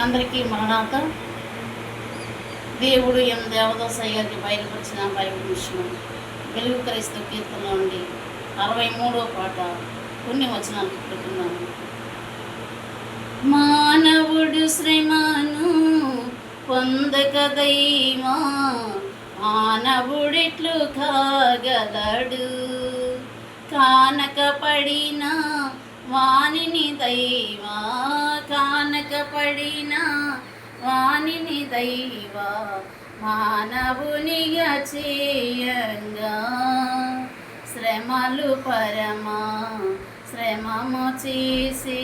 అందరికీ మరణాత. దేవుడు దేవదాసయ్య గారికి బయలుపరిచిన బైబిల్ విషయం వెలుగు క్రైస్తవ కీర్తనలో నుండి 63వ పాట కొన్ని వచనాలు పెట్టుకున్నాను. మానవుడు శ్రమను పొందక దైవా, మానవుడిట్లు కాగలడు. కానక పడిన వానిని దైవా, కానక పడిన వానిని దైవా మానవునిగా చేయంగా. శ్రమలు పరమా శ్రమము చేసి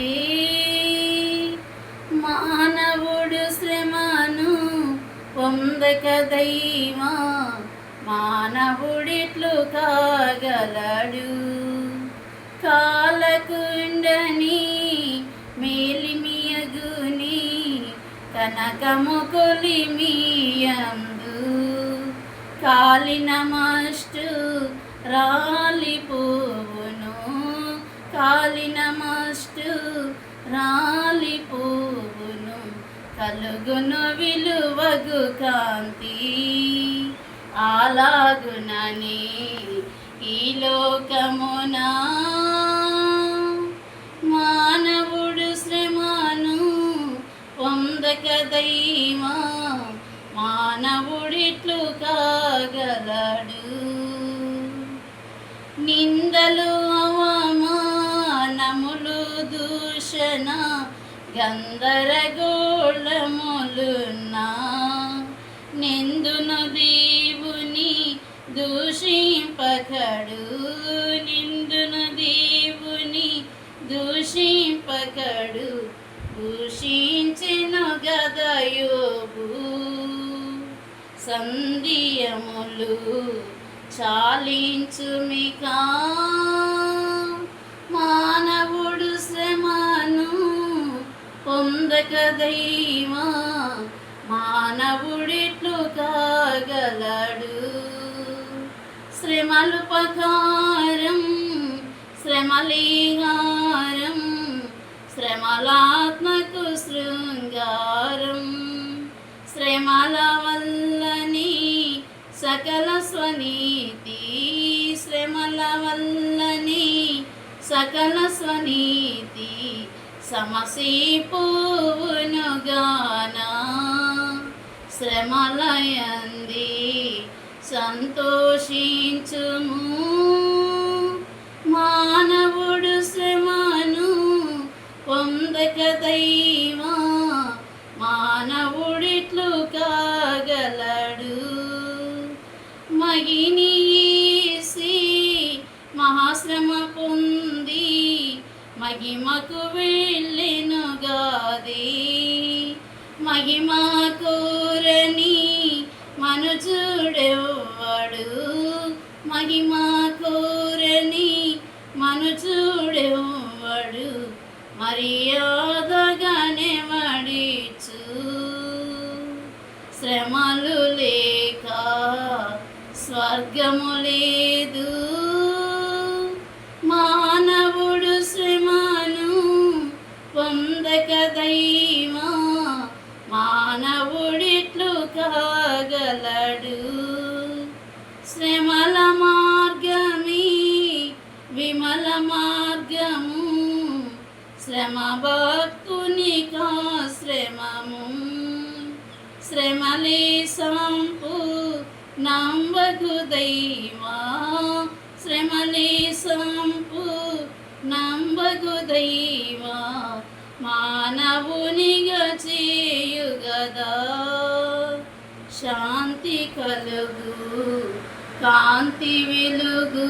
మానవుడు శ్రమను పొందక దైవా, మానవుడిట్లు కాగలడు. కాలకుండని మేలిమియగుని కనకము కొలిమియందు, కాలిన మస్టు రాలిపోవును, కాలిన మస్టు రాలిపోవును. కలుగును విలువగు కాంతి అలాగునని ఈ లోకమున. మానవుడు శ్రమను పొందక దైవా, మానవుడిట్లు కాగలడు. నిందలు అవమానములు దూషణ గందరగోళములున్నా, నిందును దేవుని దూషింపకడు, నిందును దేవుని దూషింపకడు. దూషించెను గదా యోబు, సంధియములు చాలించుమికా. మానవుడు శ్రమను పొందక దైవా, మానవుడిట్లు కాగలడు. శ్రమలుపకారం శ్రమలీహారం, శ్రమలాత్మకు శృంగారం. శ్రమల వల్లని సకల స్వనీతి, శ్రమల వల్లని సకల స్వనీతి సమసిపోవునుగానా. శ్రమలయంది సంతోషించుము. మానవుడు శ్రమను పొందక దైవా, మానవుడిట్లు కాగలడు. మగినీసి మహాశ్రమ పొంది మహిమకు వెళ్ళెను గాది. మహిమ కోరని మనుజుడెవ్వడు, మహిమ కోరని మనుజుడెవ్వడు. మర్యాదగానే మడిచు శ్రమలు లేక స్వర్గము లేదు. మానవుడు శ్రమను పొందక దైవా, మానవుడిట్లు కాగలడు. శ్రమల మార్గమే విమల మార్గము, శ్రమ భక్తునికా శ్రమము. శ్రమలే సంపు నంబగు దైవా, శ్రమలే సంపు నంబగు దైవా మానవునిగా చేయుగదా. శాంతి కలుగు కాంతి వెలుగు.